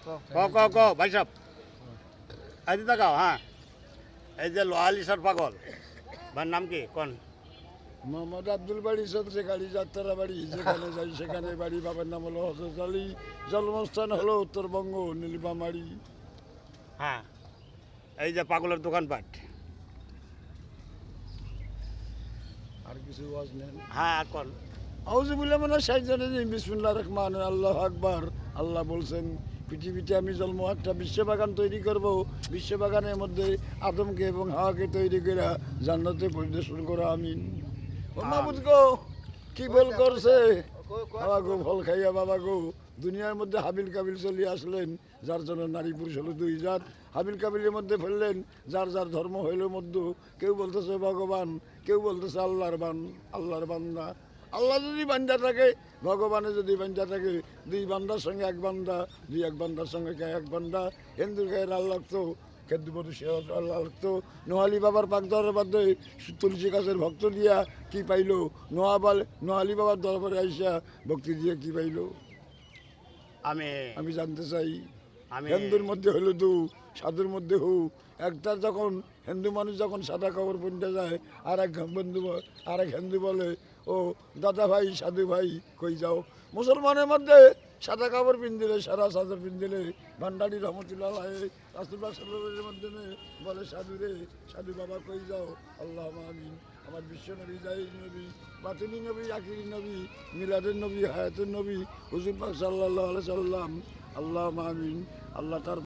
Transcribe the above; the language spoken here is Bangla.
ক ভাই সাহেব এই যে দেখাও হ্যাঁ এই যে লোহালিসার পাগল ভাইয়ের নাম কি কোন মোহাম্মদ আব্দুল বাড়ি সদরে গাড়ি যাত্রা বাড়ি যেখানে যাই সেখানে বাড়ি। বাবার নাম হলো হজরত আলী, জন্মস্থান হলো উত্তরবঙ্গ নীলফামারী। হ্যাঁ এই যে পাগলের দোকানপাট আর কিছু ওয়াজ নেন। হ্যাঁ কোন আউযুবিল্লাহি মিনাশ শাইতানির রাজিম, বিসমিল্লাহির রহমানির আল্লাহু আকবার। আল্লাহ বলছেন পৃথিবীতে আমি জন্ম একটা বিশ্ববাগান তৈরি করব, বিশ্ববাগানের মধ্যে আদমকে এবং হাওয়াকে তৈরি করে জান্নাতে পরিদর্শন করা। আমিন। ও মাবুদ গো, কি বল করছে বাবা গো, ফল খাইয়া বাবা গো। দুনিয়ার মধ্যে হাবিল কাবিল চলিয়ে আসলেন, যার জন্য নারী পুরুষ হলো দুই জাত। হাবিল কাবিলের মধ্যে ফেললেন, যার যার ধর্ম হইল মধ্য। কেউ বলতেছে ভগবান, কেউ বলতেছে আল্লাহর বান্দা। আল্লাহ যদি বান্দা থাকে, ভগবানে যদি বান্দা থাকে, দুই বান্দার সঙ্গে এক বান্দা, দুই এক বান্দার সঙ্গে এক বান্দা। হিন্দুর গায়ের আল্লাহ তো খেদুবর আল্লাহ তো নোয়ালি বাবার পাকদরের মধ্যে তুলসী গাছের ভক্ত দিয়া কি পাইল? নোয়ালি বাবার দরবারে আইসা ভক্তি দিয়ে কি পাইল? আমি জানতে চাই। হিন্দুর মধ্যে হলো দু, সাধুর মধ্যে হু। একটা যখন হিন্দু মানুষ যখন সাদা কাপড় পরতে যায়, আর এক হিন্দু বলে ও দাদা ভাই সাধু ভাই কই যাও। মুসলমানের মধ্যে সাদা কাপড় পিন্ধিলে, সারা সাদা পিন্ধিলে ভান্ডারি রহমতুল্লাহ রাসূলুল্লাহর মাধ্যমে বলে সাধু রে, সাধু বাবা কই যাও। আল্লাহ আমিন। আমার বিশ্ব নবী, জাহিদ নবী, বাতিনি নবী, আখিরি নবী, মিলাদের নবী, হায়াতুন নবী হুজুর পাক সাল্লাল্লাহু আলাইহি সাল্লাম। আল্লাহ আমিন। আল্লাহ তার